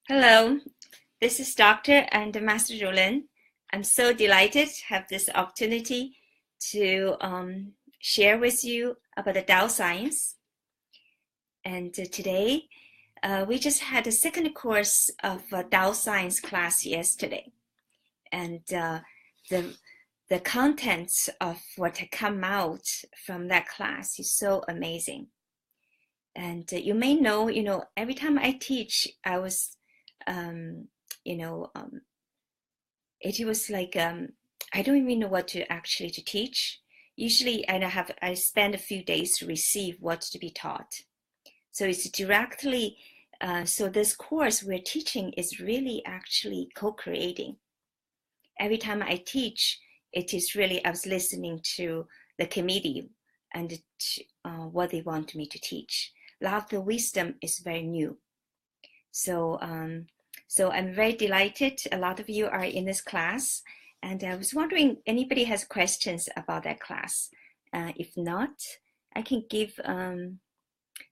Hello, this is Dr. and Master Rulin. I'm so delighted to have this opportunity to share with you about the Tao Science. And today, we just had a second course of Tao Science class yesterday. And the, the contents of what had come out from that class is so amazing. And you may know, every time I teach, I was you know, it was like I don't even know what to teach. Usually, I spend a few days to receive what to be taught. So it's directly. So this course we're teaching is really actually co-creating. Every time I teach, it is really I was listening to the committee and what they want me to teach. A lot of the wisdom is very new. So so I'm very delighted a lot of you are in this class, and I was wondering anybody has questions about that class. If not, I can give,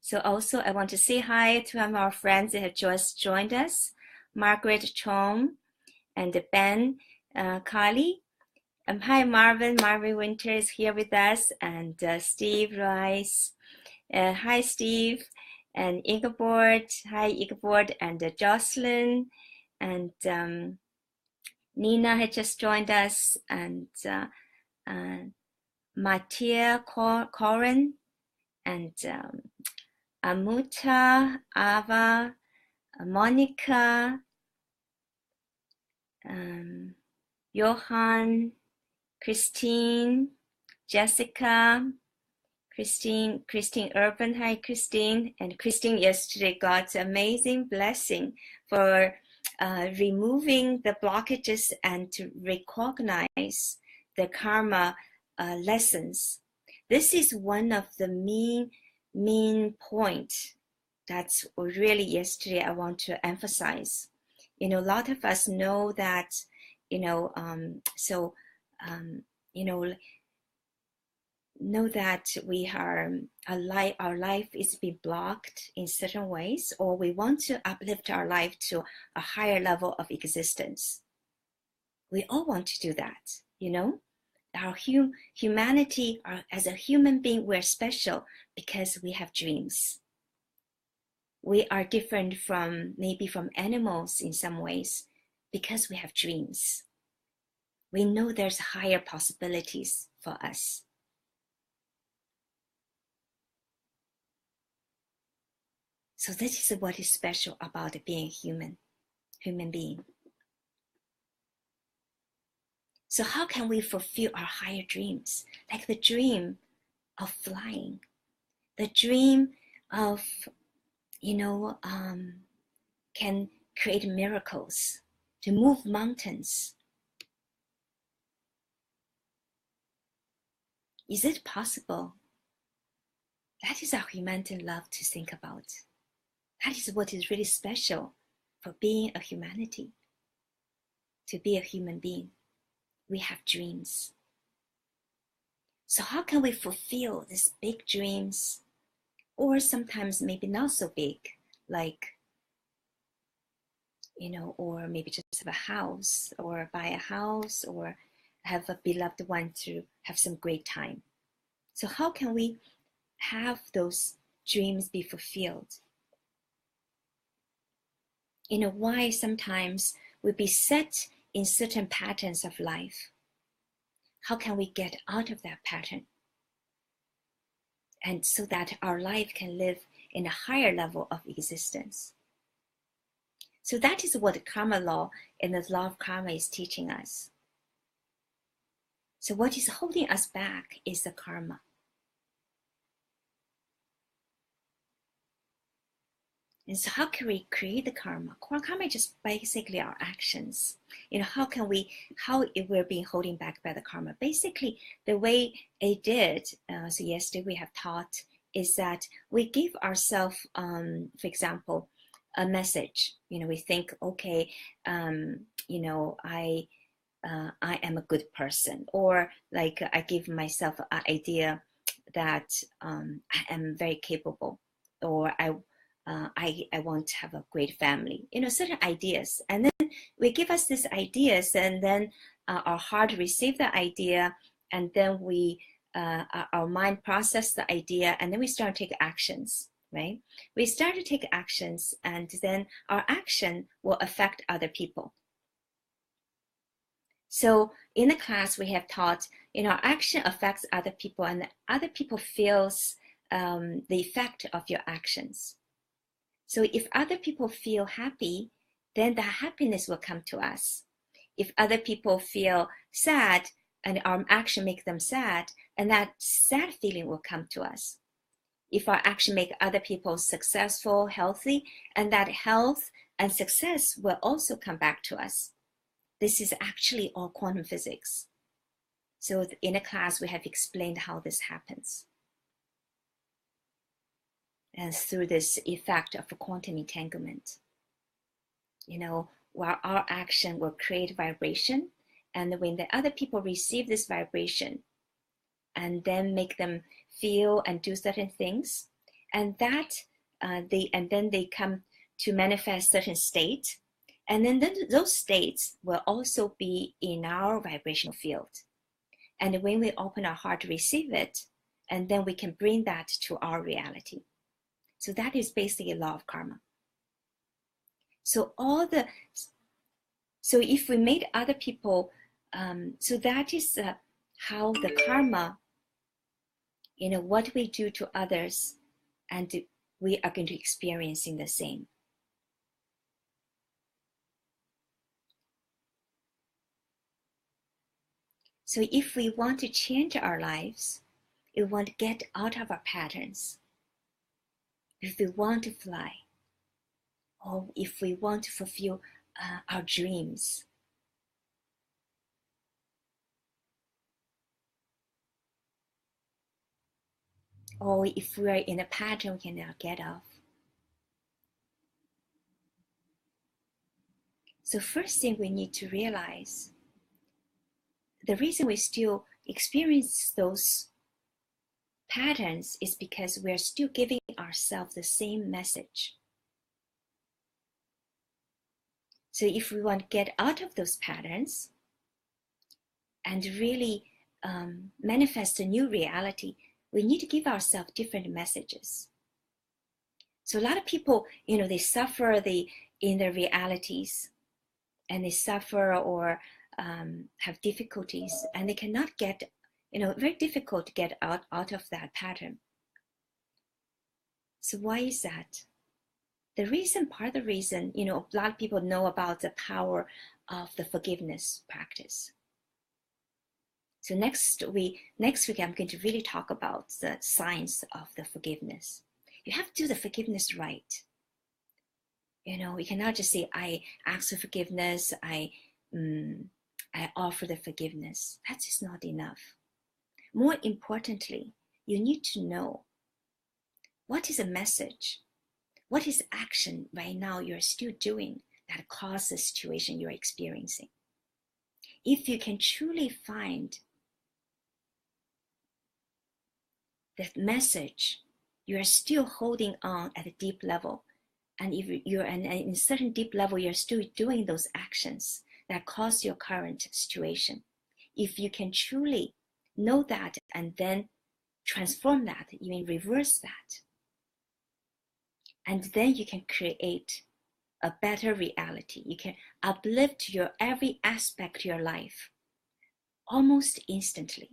so also I want to say hi to our friends that have just joined us, Margaret Chong and Ben Carly. Hi Marvin Winter is here with us, and Steve Rice. Hi Steve. And Ingeborg, hi Ingeborg, and Jocelyn, and Nina had just joined us, and Mattia Corin, and Amuta, Ava, Monica, Johan, Christine, Jessica, Christine Urban, hi Christine. And Christine yesterday got amazing blessing for removing the blockages and to recognize the karma lessons. This is one of the main point that's really yesterday I want to emphasize. A lot of us know that, know that we are our life is being blocked in certain ways, or we want to uplift our life to a higher level of existence. We all want to do that, Our humanity, as a human being, we're special because we have dreams. We are different from maybe from animals in some ways because we have dreams. We know there's higher possibilities for us. So this is what is special about being human being. So how can we fulfill our higher dreams? Like the dream of flying, the dream of, can create miracles, to move mountains. Is it possible? That is our humanity love to think about. That is what is really special for being a humanity. To be a human being, we have dreams. So how can we fulfill these big dreams? Or sometimes maybe not so big, like, or maybe just have a house, or buy a house, or have a beloved one to have some great time. So how can we have those dreams be fulfilled? Why sometimes we be set in certain patterns of life? How can we get out of that pattern? And so that our life can live in a higher level of existence. So that is what the karma law and the law of karma is teaching us. So what is holding us back is the karma. And so how can we create the karma? Karma is just basically our actions. How we're being holding back by the karma. Basically, the way it did, so yesterday we have taught, is that we give ourselves, for example, a message. We think, okay, I am a good person, or like I give myself an idea that I am very capable, or I want to have a great family, certain ideas. And then we give us these ideas, and then our heart receive the idea, and then our mind process the idea, and then we start to take actions, right? We start to take actions, and then our action will affect other people. So in the class, we have taught, our action affects other people, and other people feels the effect of your actions. So if other people feel happy, then the happiness will come to us. If other people feel sad and our action makes them sad, and that sad feeling will come to us. If our action make other people successful, healthy, and that health and success will also come back to us. This is actually all quantum physics. So in a class, we have explained how this happens. And through this effect of a quantum entanglement, while our action will create vibration, and when the other people receive this vibration, and then make them feel and do certain things, and then they come to manifest certain state, and then those states will also be in our vibrational field. And when we open our heart to receive it, and then we can bring that to our reality. So that is basically a law of karma. So if we made other people, so that is how the karma, what we do to others, and we are going to experience in the same. So if we want to change our lives, we want to get out of our patterns, if we want to fly, or if we want to fulfill our dreams, or if we are in a pattern we cannot get off. So first thing we need to realize, the reason we still experience those patterns is because we're still giving ourselves the same message. So if we want to get out of those patterns and really manifest a new reality, we need to give ourselves different messages. So a lot of people, they suffer in their realities, and they suffer or have difficulties, and they cannot get, very difficult to get out of that pattern. So why is that? Part of the reason, a lot of people know about the power of the forgiveness practice. So next week, I'm going to really talk about the science of the forgiveness. You have to do the forgiveness right. You cannot just say, I ask for forgiveness, I offer the forgiveness. That is not enough. More importantly, you need to know what is a message, what is action right now you're still doing that caused the situation you're experiencing. If you can truly find that message, you are still holding on at a deep level, and if you're in a certain deep level, you're still doing those actions that cause your current situation. If you can truly know that and then transform that, even reverse that, and then you can create a better reality. You can uplift your every aspect of your life almost instantly.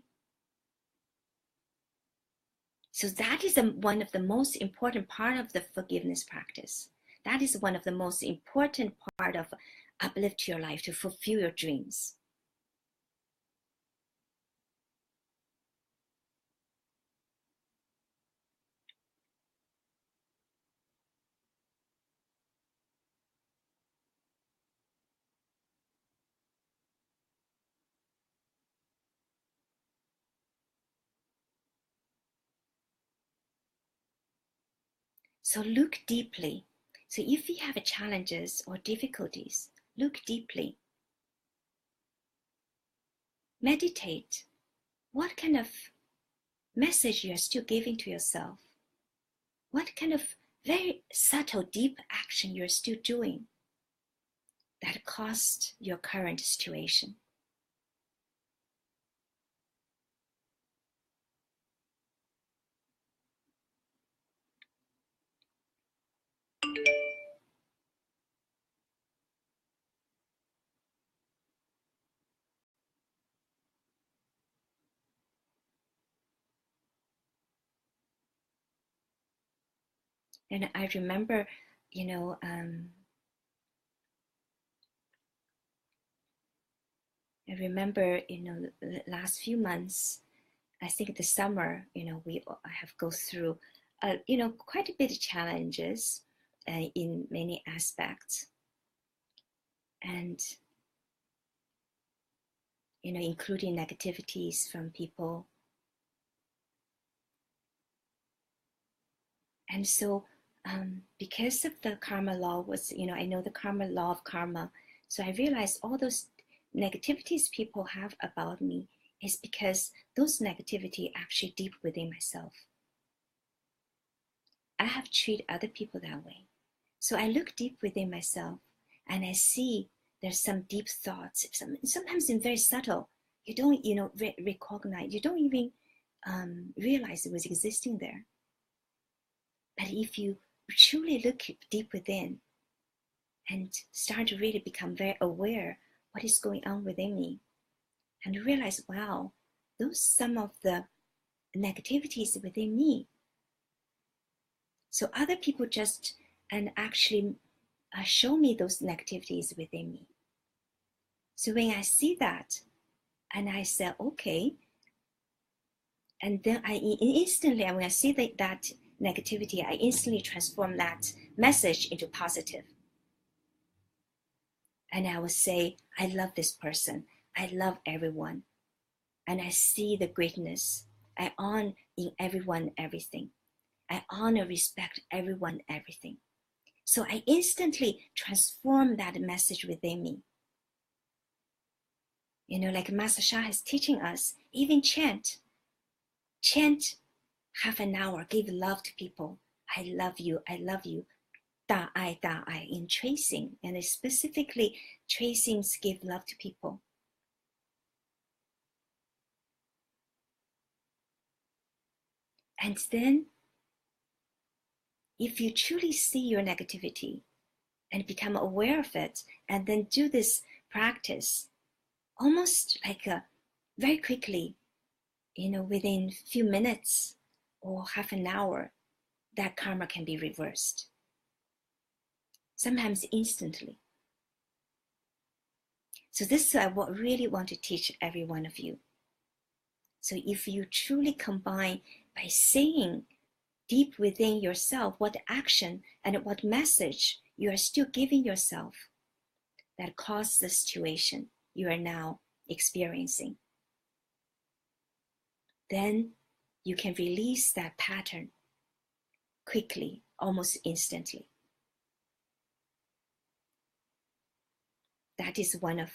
So that is one of the most important part of the forgiveness practice. That is one of the most important part of uplift your life, to fulfill your dreams. So look deeply. So if you have challenges or difficulties, look deeply. Meditate. What kind of message you are still giving to yourself? What kind of very subtle, deep action you're still doing that caused your current situation. And I remember, you know, the last few months, I think the summer, I have go through, quite a bit of challenges in many aspects. And, including negativities from people. And so because of the karma law I know the karma law of karma. So I realized all those negativities people have about me is because those negativity actually deep within myself. I have treated other people that way. So I look deep within myself and I see there's some deep thoughts, sometimes in very subtle, you don't, recognize, you don't even realize it was existing there. But if you truly look deep within and start to really become very aware what is going on within me and realize, wow, those some of the negativities within me. So other people just and actually show me those negativities within me. So when I see that and I say, okay, and then I instantly, when I see that negativity, I instantly transform that message into positive. And I will say, I love this person. I love everyone. And I see the greatness. I honor in everyone, everything. I honor, respect everyone, everything. So I instantly transform that message within me. Like Master Zhi is teaching us, even chant half an hour, give love to people. I love you, I love you. Da ai in tracing, and specifically tracings give love to people. And then if you truly see your negativity and become aware of it, and then do this practice almost like very quickly, within a few minutes or half an hour, that karma can be reversed. Sometimes instantly. So this is what I really want to teach every one of you. So if you truly combine by saying deep within yourself what action and what message you are still giving yourself that caused the situation you are now experiencing, then you can release that pattern quickly, almost instantly. That is one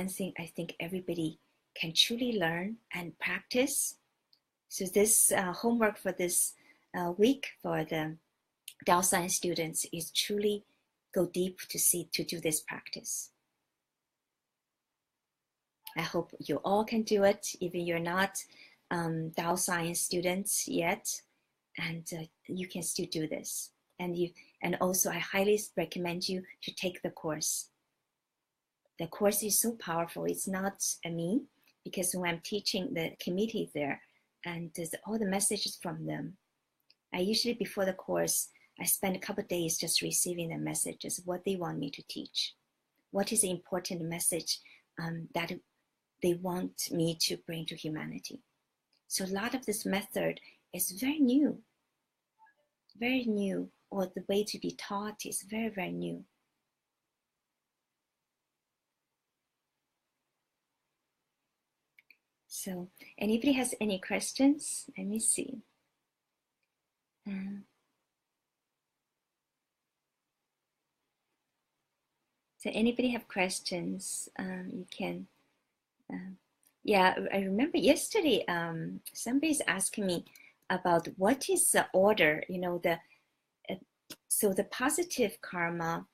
thing I think everybody can truly learn and practice. So this homework for this week for the Tao Science students is truly go deep to do this practice. I hope you all can do it, even you're not Tao Science students yet, and you can still do this. And also I highly recommend you to take the course. The course is so powerful. It's not me, because when I'm teaching the committee there, and there's all the messages from them, I usually before the course, I spend a couple of days just receiving the messages, what they want me to teach. What is the important message that they want me to bring to humanity. So a lot of this method is very new, or the way to be taught is very, very new. So anybody has any questions? Let me see. So anybody have questions? You can. Yeah, I remember yesterday somebody's asking me about what is the order, so the positive karma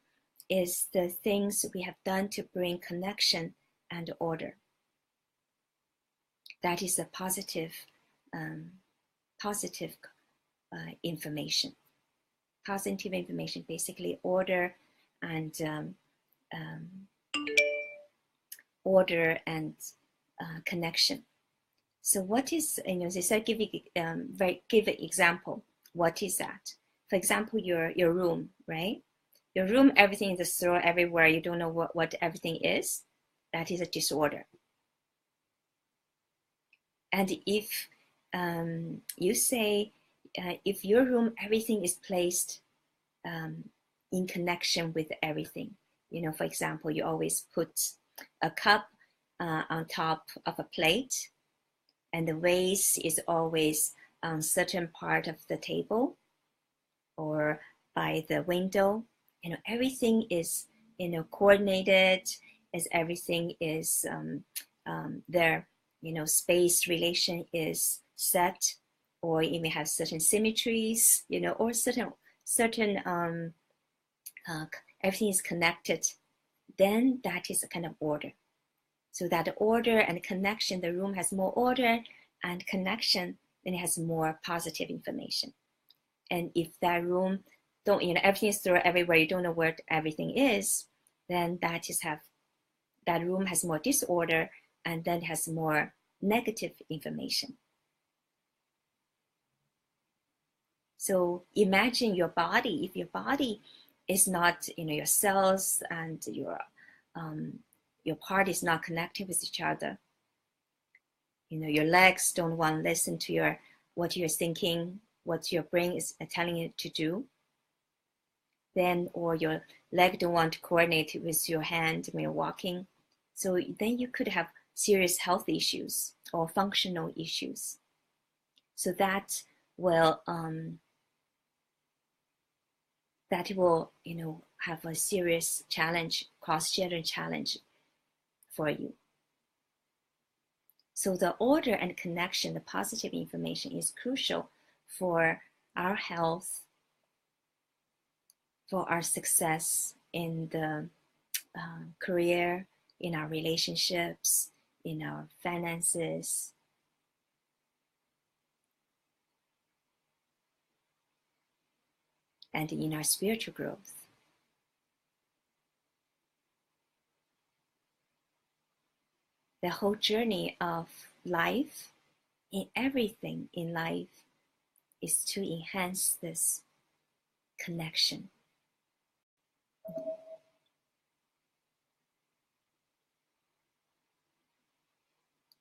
is the things we have done to bring connection and order. That is a positive information. Positive information, basically order and connection. So what is, this I give an example. What is that? For example, your room, right? Your room, everything is thrown everywhere. You don't know what everything is. That is a disorder. And if you say, if your room, everything is placed in connection with everything, for example, you always put a cup on top of a plate, and the vase is always on certain part of the table or by the window. Everything is coordinated, as everything is there. Space relation is set, or you may have certain symmetries, or certain everything is connected. Then that is a kind of order. So that order and connection, the room has more order and connection, then it has more positive information. And if that room everything is thrown everywhere, you don't know where everything is, then that room has more disorder, and then it has more negative information. So imagine your body. If your body is not, your cells and your part is not connected with each other. Your legs don't want to listen to what you're thinking, what your brain is telling it to do. Then, or your leg don't want to coordinate with your hand when you're walking. So then you could have serious health issues or functional issues. So that will have a serious challenge, cross-general challenge for you. So the order and connection, the positive information, is crucial for our health, for our success in the career, in our relationships, in our finances. And in our spiritual growth. The whole journey of life, in everything in life, is to enhance this connection.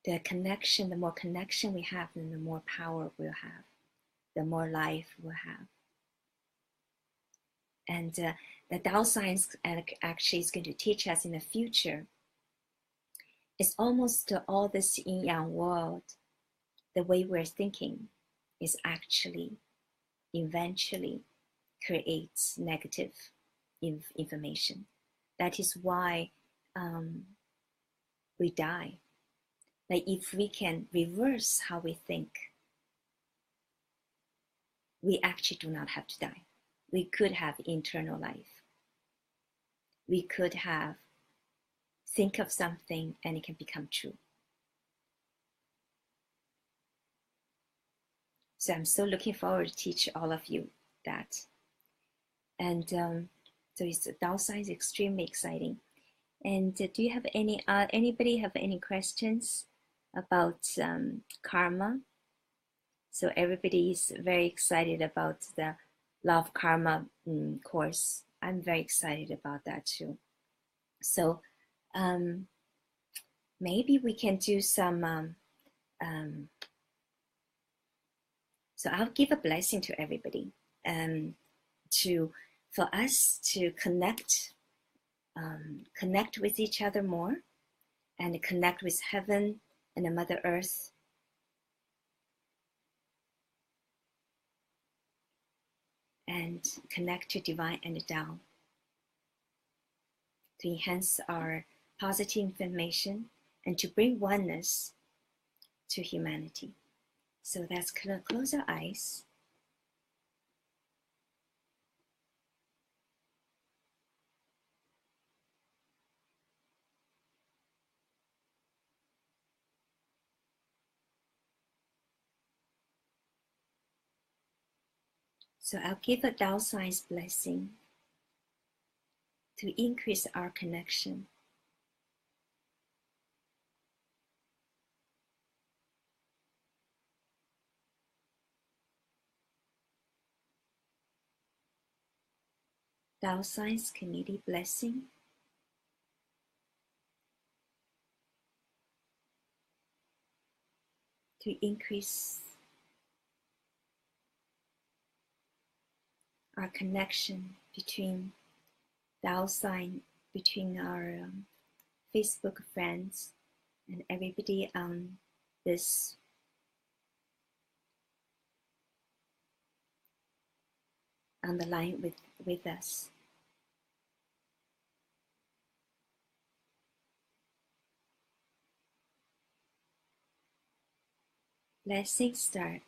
The connection, the more connection we have, then the more power we'll have, the more life we'll have. And the Tao Science actually is going to teach us in the future. It's almost all this yin-yang world, the way we're thinking is actually eventually creates negative information. That is why we die. Like if we can reverse how we think, we actually do not have to die. We could have eternal life. We could think of something and it can become true. So I'm so looking forward to teach all of you that. And so it's Tao Science, extremely exciting. And do you have anybody have any questions about karma? So everybody is very excited about the Law of Karma course. I'm very excited about that too. So maybe we can do some, so I'll give a blessing to everybody for us to connect with each other more, and connect with heaven and the Mother Earth. And connect to divine and Tao to enhance our positive information and to bring oneness to humanity. So let's close our eyes. So I'll give a Tao Science blessing to increase our connection. Tao Science Committee blessing to increase our connection between Tao Science, between our Facebook friends and everybody on this on the line with us. Blessing start.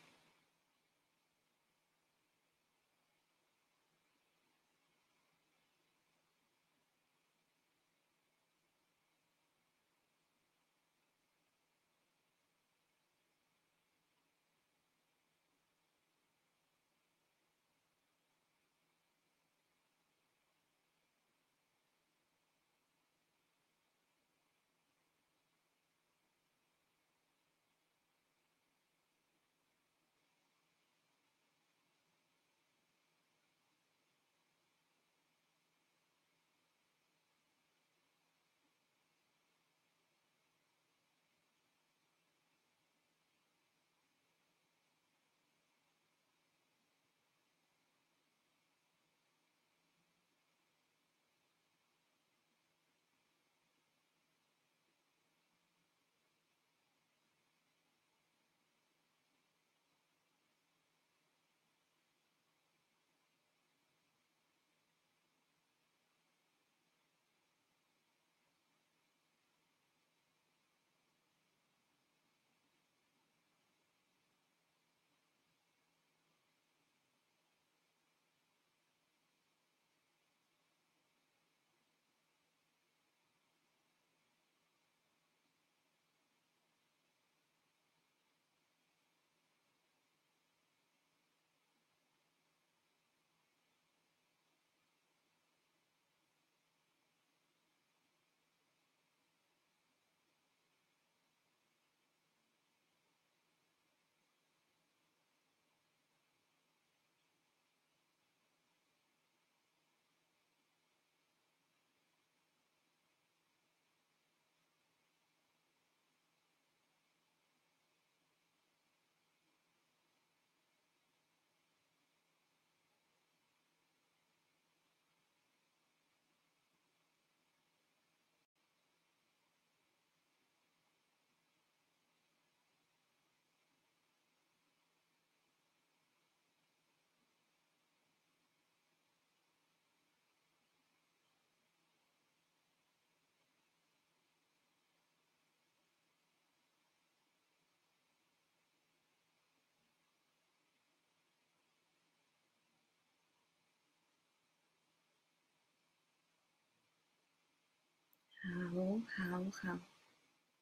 How.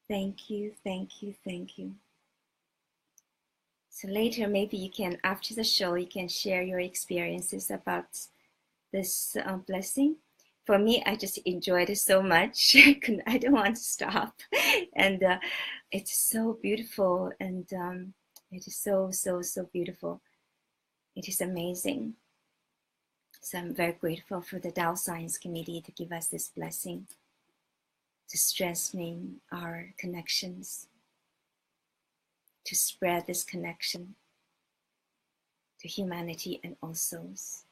Thank you, thank you, thank you. So later, maybe you can, after the show, you can share your experiences about this blessing. For me, I just enjoyed it so much. I don't want to stop. And it's so beautiful. And it is so beautiful. It is amazing. So I'm very grateful for the Tao Science Committee to give us this blessing, to strengthen our connections, to spread this connection to humanity and all souls.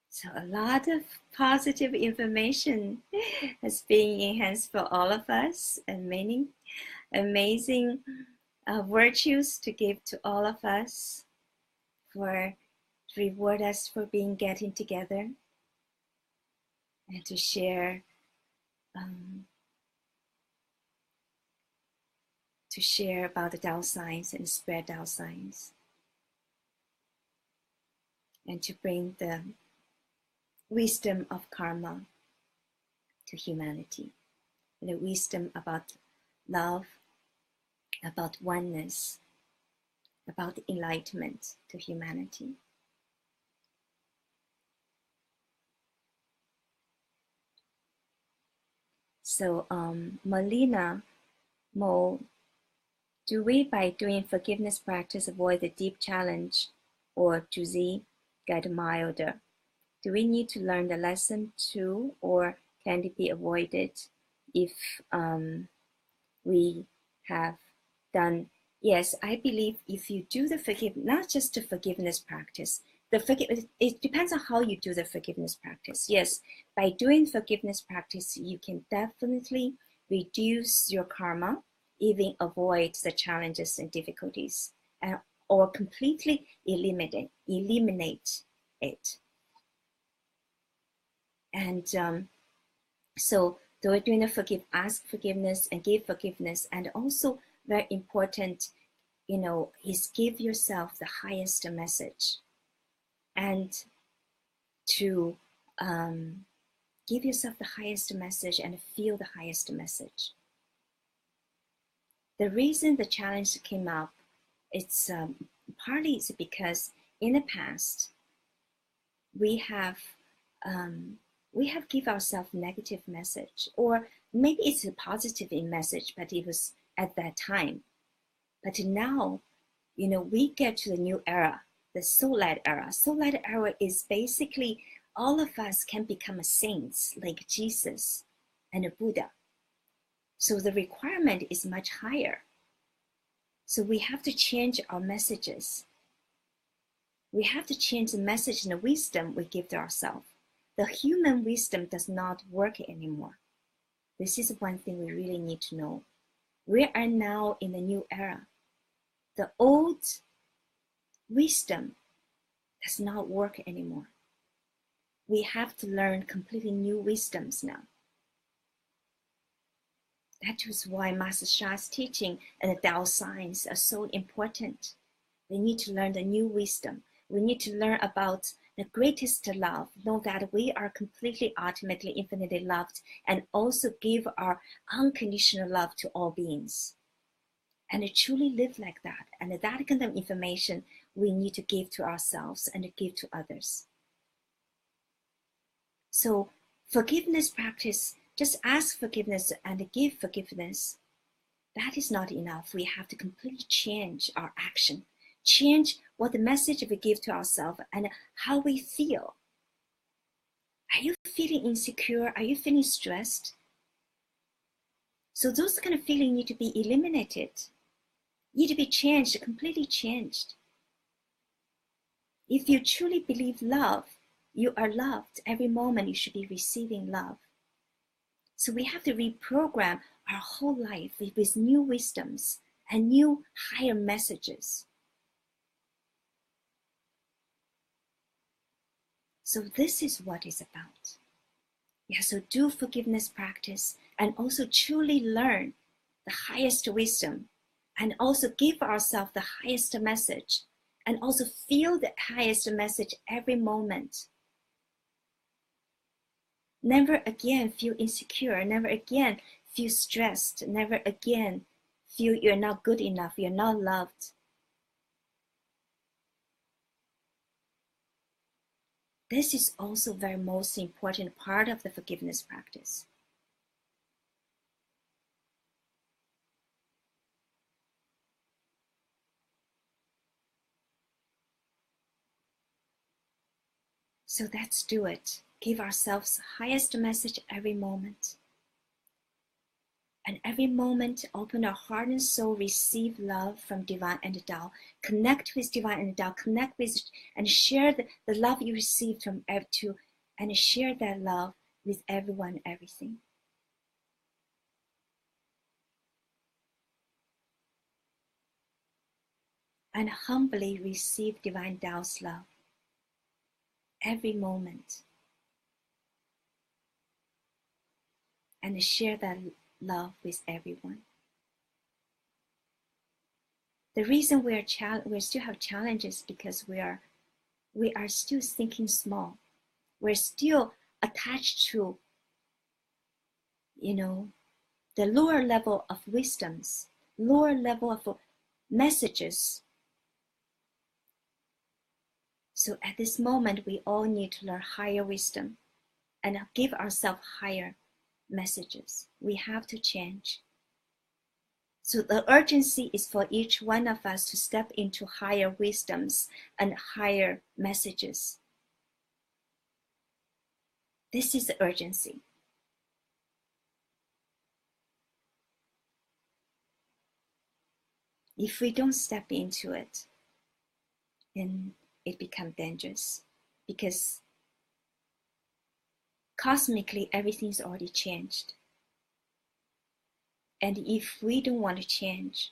So a lot of positive information has been enhanced for all of us, and many amazing virtues to give to all of us, to reward us for getting together and to share to share about the Tao Science and spread Tao Science, and to bring the wisdom of karma to humanity, and the wisdom about love, about oneness, about enlightenment to humanity. So Melina Mo, do we by doing forgiveness practice avoid the deep challenge, or Zhi get milder? Do we need to learn the lesson too, or can it be avoided if we have done? Yes, I believe if you do the not just the forgiveness practice, it depends on how you do the forgiveness practice. Yes, by doing forgiveness practice, you can definitely reduce your karma, even avoid the challenges and difficulties, or completely eliminate it. And so doing the ask forgiveness and give forgiveness, and also very important, is give yourself the highest message, and to give yourself the highest message and feel the highest message. The reason the challenge came up, it's partly it's because in the past we have give ourselves negative message, or maybe it's a positive message, but it was at that time. But now, we get to the new era, the soul light era. Soul light era is basically all of us can become saints like Jesus and Buddha. So the requirement is much higher. So we have to change our messages. We have to change the message and the wisdom we give to ourselves. The human wisdom does not work anymore. This is one thing we really need to know. We are now in the new era. The old wisdom does not work anymore. We have to learn completely new wisdoms now. That is why Master Sha's teaching and the Tao Science are so important. We need to learn the new wisdom. We need to learn about the greatest love, know that we are completely, ultimately, infinitely loved, and also give our unconditional love to all beings. And truly live like that. And that kind of information we need to give to ourselves and give to others. So forgiveness practice, just ask forgiveness and give forgiveness, that is not enough. We have to completely change our action, change what the message we give to ourselves and how we feel. Are you feeling insecure? Are you feeling stressed? So those kind of feelings need to be eliminated, need to be changed, completely changed. If you truly believe love, you are loved. Every moment you should be receiving love. So we have to reprogram our whole life with new wisdoms and new higher messages. So this is what it's about. Yeah, so do forgiveness practice and also truly learn the highest wisdom, and also give ourselves the highest message, and also feel the highest message every moment. Never again feel insecure, never again feel stressed, never again feel you're not good enough, you're not loved. This is also very most important part of the forgiveness practice. So let's do it. Give ourselves the highest message every moment. And every moment, open our heart and soul, receive love from Divine and Tao, connect with Divine and Tao, connect with and share the love you received from to, and share that love with everyone, everything. And humbly receive Divine Tao's love every moment. And share that love with everyone. The reason we still have challenges because we are still thinking small. We're still attached to, the lower level of wisdoms, lower level of messages. So at this moment, we all need to learn higher wisdom and give ourselves higher messages. We have to change. So the urgency is for each one of us to step into higher wisdoms and higher messages. This is the urgency. If we don't step into it, then it becomes dangerous, because cosmically everything's already changed. And if we don't want to change,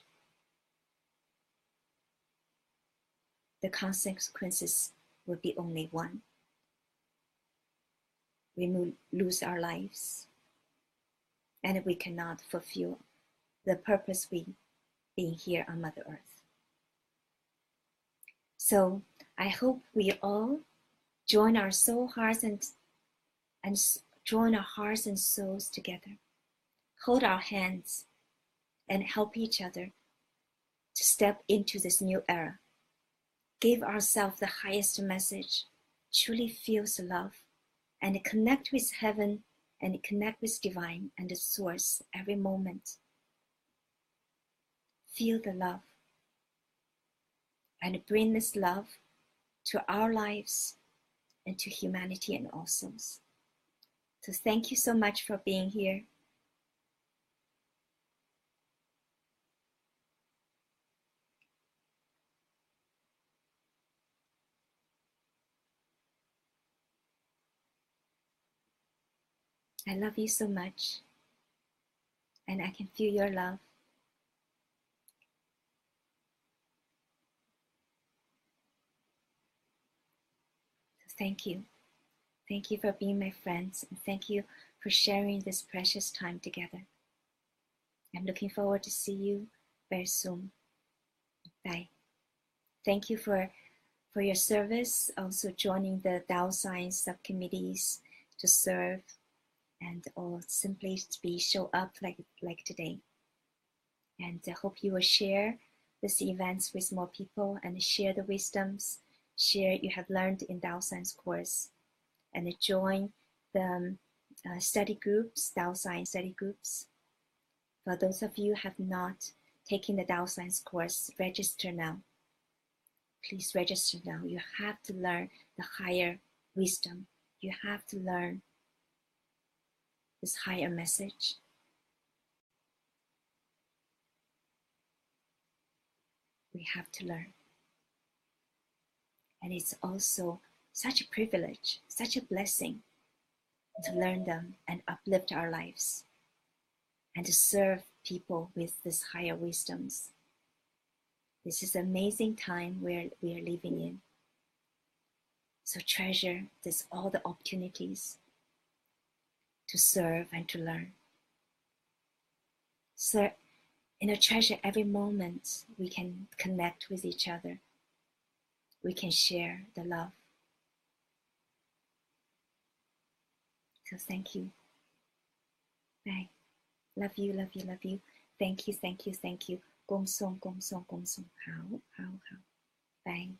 the consequences will be only one. We will lose our lives, and we cannot fulfill the purpose we being here on Mother Earth. So I hope we all join our soul hearts and join our hearts and souls together, hold our hands, and help each other to step into this new era. Give ourselves the highest message, truly feel the love, and connect with heaven and connect with divine and the source every moment. Feel the love and bring this love to our lives and to humanity and all souls. So thank you so much for being here. I love you so much, and I can feel your love. So thank you. Thank you for being my friends, and thank you for sharing this precious time together. I'm looking forward to see you very soon. Bye. Thank you for your service, also joining the Tao Science subcommittees to serve, and or simply to show up like today. And I hope you will share these events with more people and share the wisdoms, share you have learned in Tao Science course, and join the study groups, Tao Science study groups. For those of you who have not taken the Tao Science course, register now. Please register now. You have to learn the higher wisdom. You have to learn this higher message. We have to learn. And it's also such a privilege, such a blessing to learn them and uplift our lives and to serve people with these higher wisdoms. This is an amazing time we are living in. So treasure all the opportunities to serve and to learn. So, treasure every moment we can connect with each other. We can share the love. So thank you. Bye. Love you, love you, love you. Thank you, thank you, thank you. Gong song, gong song, gong song. Hao, hao, hao. Bye.